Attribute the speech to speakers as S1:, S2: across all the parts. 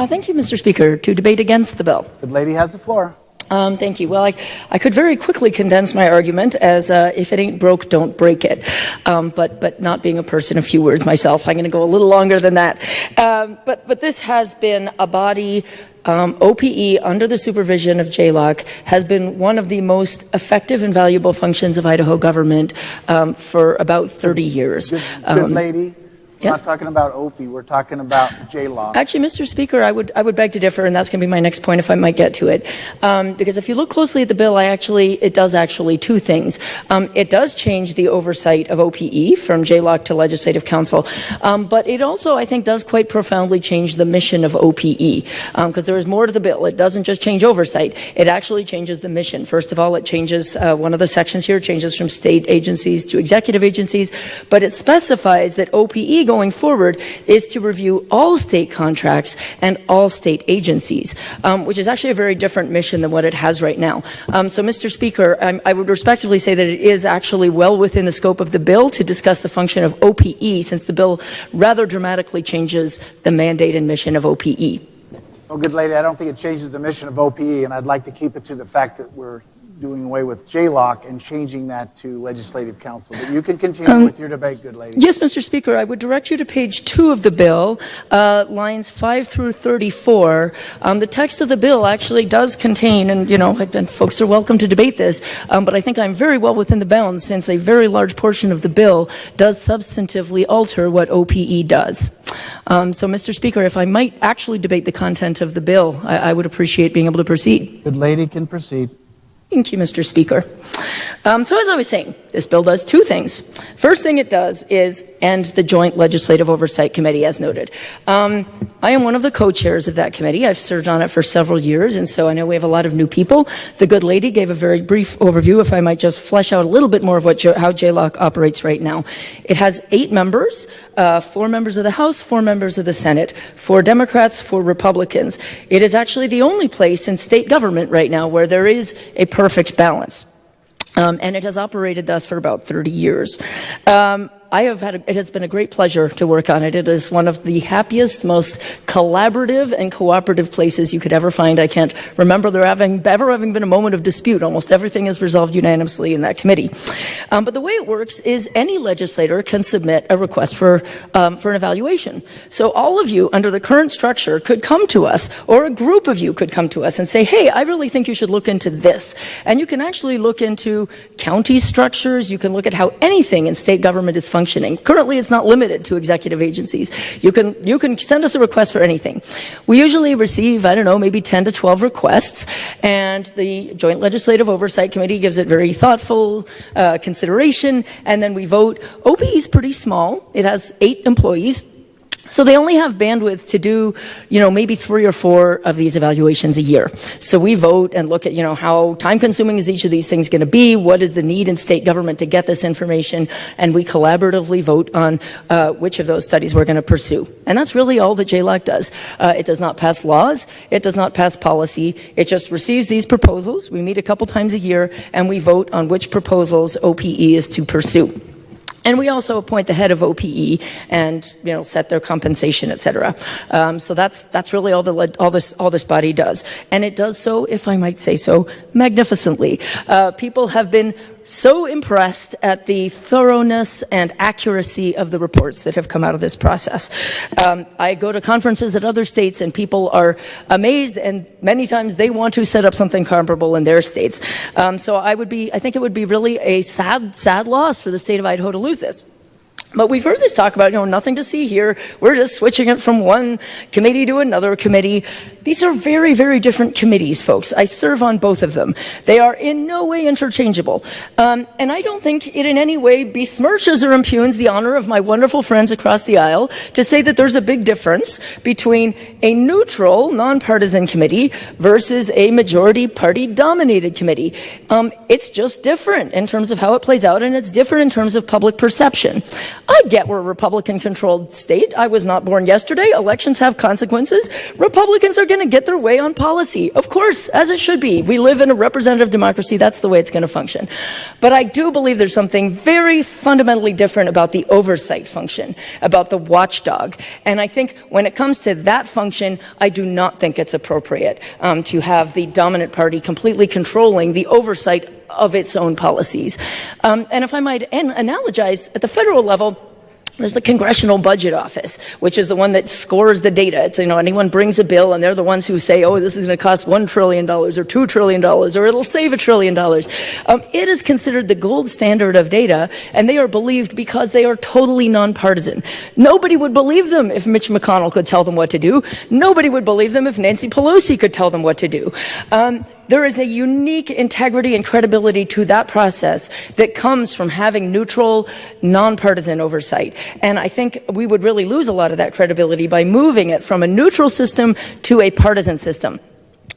S1: Thank you, Mr. Speaker. To debate against the bill.
S2: The lady has the floor.
S1: Thank you. Well, I could very quickly condense my argument as if it ain't broke, don't break it. But not being a person of few words myself, I'm going to go a little longer than that. But this has been a body, OPE, under the supervision of JLOC, has been one of the most effective and valuable functions of Idaho government for about 30 years.
S2: Good lady. We're
S1: Yes?
S2: not talking about OPE. We're talking about JLAW.
S1: Actually, Mr. Speaker, I would beg to differ, and that's going to be my next point if I might get to it. Because if you look closely at the bill, it does actually two things. It does change the oversight of OPE from JLOC to Legislative Council, but it also, I think, does quite profoundly change the mission of OPE, because there is more to the bill. It doesn't just change oversight. It actually changes the mission. First of all, it changes, one of the sections here changes from state agencies to executive agencies, but it specifies that OPE going forward is to review all state contracts and all state agencies, which is actually a very different mission than what it has right now. So, Mr. Speaker, I would respectively say that it is actually well within the scope of the bill to discuss the function of OPE, since the bill rather dramatically changes the mandate and mission of OPE.
S2: Well, good lady, I don't think it changes the mission of OPE, and I'd like to keep it to the fact that we're doing away with JLOC and changing that to Legislative Council. But you can continue with your debate, good lady.
S1: Yes, Mr. Speaker, I would direct you to page 2 of the bill, lines 5 through 34. The text of the bill actually does contain, and folks are welcome to debate this, but I think I'm very well within the bounds, since a very large portion of the bill does substantively alter what OPE does. So, Mr. Speaker, if I might actually debate the content of the bill, I would appreciate being able to proceed.
S2: Good lady can proceed.
S1: Thank you, Mr. Speaker. So as I was saying, this bill does two things. First thing it does is end the Joint Legislative Oversight Committee, as noted. I am one of the co-chairs of that committee. I've served on it for several years, and so I know we have a lot of new people. The good lady gave a very brief overview, if I might just flesh out a little bit more of how JLOC operates right now. It has 8 members, 4 members of the House, 4 members of the Senate, 4 Democrats, 4 Republicans. It is actually the only place in state government right now where there is a perfect balance. And it has operated thus for about 30 years. It has been a great pleasure to work on it. It is one of the happiest, most collaborative and cooperative places you could ever find. I can't remember there ever having been a moment of dispute. Almost everything is resolved unanimously in that committee. But the way it works is any legislator can submit a request for an evaluation. So all of you under the current structure could come to us, or a group of you could come to us and say, hey, I really think you should look into this. And you can actually look into county structures. You can look at how anything in state government is functioning. Currently, it's not limited to executive agencies. You can send us a request for anything. We usually receive, maybe 10 to 12 requests, and the Joint Legislative Oversight Committee gives it very thoughtful consideration, and then we vote. OPE is pretty small. It has 8 employees. So they only have bandwidth to do, maybe 3 or 4 of these evaluations a year. So we vote and look at, how time-consuming is each of these things going to be, what is the need in state government to get this information, and we collaboratively vote on which of those studies we're going to pursue. And that's really all that JLOC does. It does not pass laws. It does not pass policy. It just receives these proposals. We meet a couple times a year, and we vote on which proposals OPE is to pursue. And we also appoint the head of OPE and, set their compensation, et cetera. So that's really all this body does. And it does so, if I might say so, magnificently. People have been so impressed at the thoroughness and accuracy of the reports that have come out of this process. I go to conferences at other states and people are amazed, and many times they want to set up something comparable in their states. So I think it would be really a sad loss for the state of Idaho to lose this. But we've heard this talk about, nothing to see here. We're just switching it from one committee to another committee. These are very, very different committees, folks. I serve on both of them. They are in no way interchangeable. And I don't think it in any way besmirches or impugns the honor of my wonderful friends across the aisle to say that there's a big difference between a neutral, nonpartisan committee versus a majority party-dominated committee. It's just different in terms of how it plays out, and it's different in terms of public perception. I get we're a Republican-controlled state. I was not born yesterday. Elections have consequences. Republicans are going to get their way on policy. Of course, as it should be. We live in a representative democracy. That's the way it's going to function. But I do believe there's something very fundamentally different about the oversight function, about the watchdog. And I think when it comes to that function, I do not think it's appropriate to have the dominant party completely controlling the oversight of its own policies. And if I might analogize, at the federal level, there's the Congressional Budget Office, which is the one that scores the data. It's, anyone brings a bill and they're the ones who say, oh, this is going to cost $1 trillion or $2 trillion or it'll save $1 trillion. It is considered the gold standard of data, and they are believed because they are totally nonpartisan. Nobody would believe them if Mitch McConnell could tell them what to do. Nobody would believe them if Nancy Pelosi could tell them what to do. There is a unique integrity and credibility to that process that comes from having neutral, nonpartisan oversight. And I think we would really lose a lot of that credibility by moving it from a neutral system to a partisan system.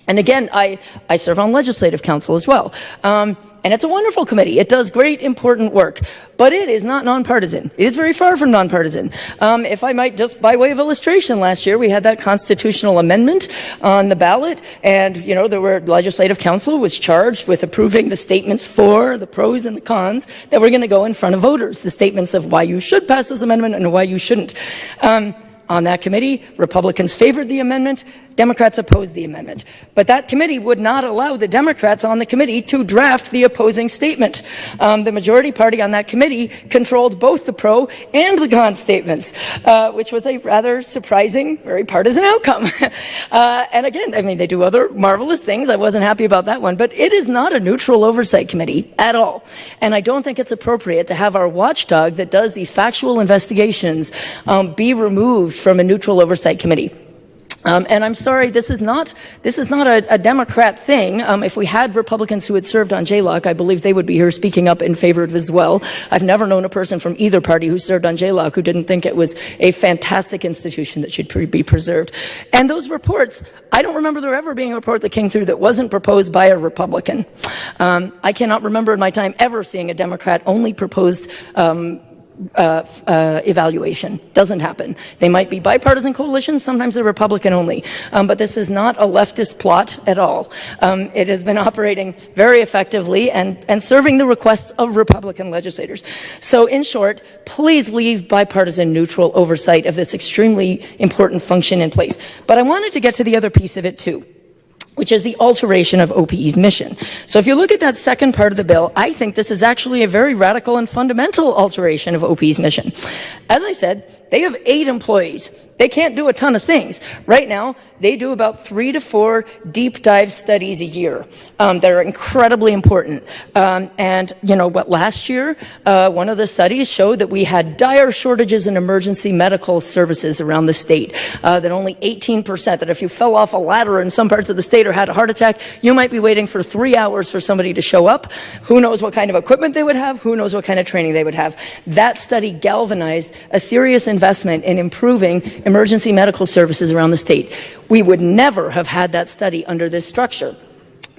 S1: And again, I serve on legislative council as well. And it's a wonderful committee. It does great, important work. But it is not nonpartisan. It is very far from nonpartisan. If I might, just by way of illustration, last year we had that constitutional amendment on the ballot. And, the legislative council was charged with approving the statements for, the pros and the cons, that were going to go in front of voters. The statements of why you should pass this amendment and why you shouldn't. On that committee, Republicans favored the amendment, Democrats opposed the amendment. But that committee would not allow the Democrats on the committee to draft the opposing statement. The majority party on that committee controlled both the pro and the con statements, which was a rather surprising, very partisan outcome. And again, they do other marvelous things. I wasn't happy about that one, but it is not a neutral oversight committee at all. And I don't think it's appropriate to have our watchdog that does these factual investigations be removed from a neutral oversight committee. And I'm sorry, this is not a Democrat thing. If we had Republicans who had served on JLOC, I believe they would be here speaking up in favor of it as well. I've never known a person from either party who served on JLOC who didn't think it was a fantastic institution that should be preserved. And those reports, I don't remember there ever being a report that came through that wasn't proposed by a Republican. I cannot remember in my time ever seeing a Democrat only proposed evaluation. Doesn't happen. They might be bipartisan coalitions, sometimes they're Republican only. But this is not a leftist plot at all. It has been operating very effectively and serving the requests of Republican legislators. So in short, please leave bipartisan neutral oversight of this extremely important function in place. But I wanted to get to the other piece of it too, which is the alteration of OPE's mission. So if you look at that second part of the bill, I think this is actually a very radical and fundamental alteration of OPE's mission. As I said, they have 8 employees. They can't do a ton of things. Right now, they do about 3 to 4 deep dive studies a year. They're incredibly important. Last year, one of the studies showed that we had dire shortages in emergency medical services around the state. That only 18%, that if you fell off a ladder in some parts of the state or had a heart attack, you might be waiting for 3 hours for somebody to show up. Who knows what kind of equipment they would have? Who knows what kind of training they would have? That study galvanized a serious investment in improving emergency medical services around the state. We would never have had that study under this structure.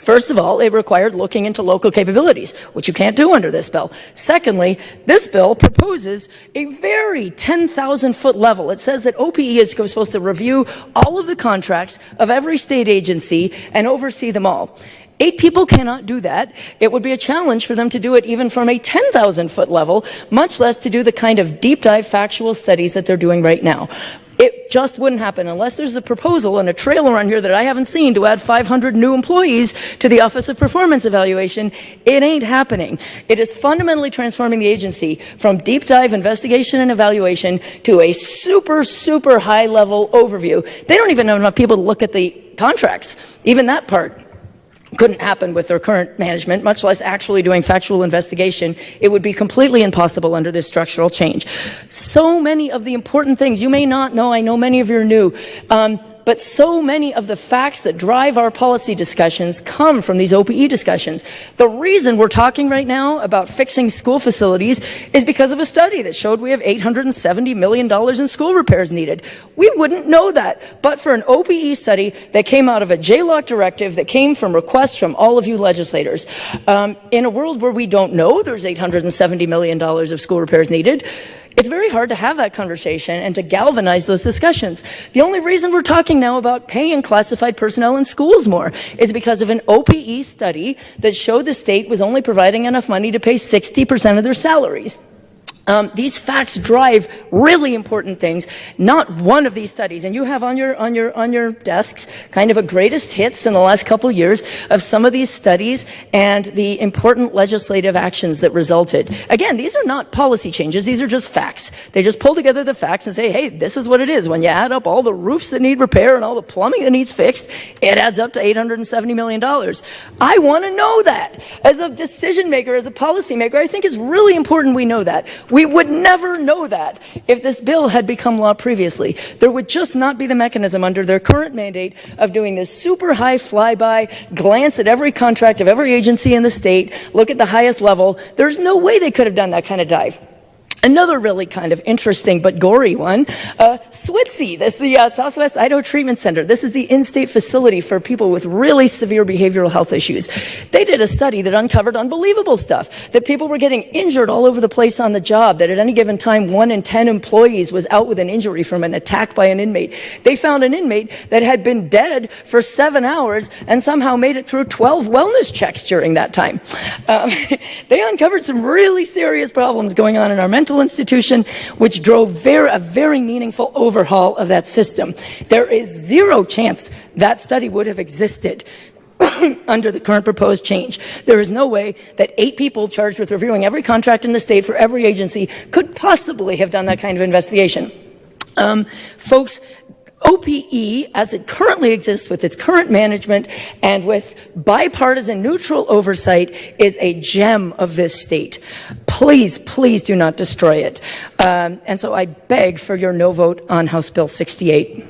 S1: First of all, it required looking into local capabilities, which you can't do under this bill. Secondly, this bill proposes a very 10,000-foot level. It says that OPE is supposed to review all of the contracts of every state agency and oversee them all. 8 people cannot do that. It would be a challenge for them to do it even from a 10,000-foot level, much less to do the kind of deep dive factual studies that they're doing right now. It just wouldn't happen unless there's a proposal and a trailer on here that I haven't seen to add 500 new employees to the Office of Performance Evaluation. It ain't happening. It is fundamentally transforming the agency from deep dive investigation and evaluation to a super, super high level overview. They don't even have enough people to look at the contracts, even that part. Couldn't happen with their current management, much less actually doing factual investigation. It would be completely impossible under this structural change. So many of the important things you may not know, I know many of you are new, but so many of the facts that drive our policy discussions come from these OPE discussions. The reason we're talking right now about fixing school facilities is because of a study that showed we have $870 million in school repairs needed. We wouldn't know that, but for an OPE study that came out of a JLOC directive that came from requests from all of you legislators. In a world where we don't know there's $870 million of school repairs needed, It's very hard to have that conversation and to galvanize those discussions. The only reason we're talking now about paying classified personnel in schools more is because of an OPE study that showed the state was only providing enough money to pay 60% of their salaries. These facts drive really important things. Not one of these studies, and you have on your desks kind of a greatest hits in the last couple of years of some of these studies and the important legislative actions that resulted. Again, these are not policy changes, these are just facts. They just pull together the facts and say, hey, this is what it is. When you add up all the roofs that need repair and all the plumbing that needs fixed, it adds up to $870 million. I want to know that. As a decision maker, as a policy maker, I think it's really important we know that. We would never know that if this bill had become law previously. There would just not be the mechanism under their current mandate of doing this super high flyby, glance at every contract of every agency in the state, look at the highest level. There's no way they could have done that kind of dive. Another really kind of interesting but gory one, SWITC, this is the Southwest Idaho Treatment Center. This is the in-state facility for people with really severe behavioral health issues. They did a study that uncovered unbelievable stuff, that people were getting injured all over the place on the job, that at any given time 1 in 10 employees was out with an injury from an attack by an inmate. They found an inmate that had been dead for 7 hours and somehow made it through 12 wellness checks during that time. They uncovered some really serious problems going on in our mental institution, which drove a very meaningful overhaul of that system. There is zero chance that study would have existed under the current proposed change. There is no way that 8 people charged with reviewing every contract in the state for every agency could possibly have done that kind of investigation. Folks, OPE, as it currently exists with its current management and with bipartisan neutral oversight, is a gem of this state. Please, please do not destroy it. And so I beg for your no vote on House Bill 68.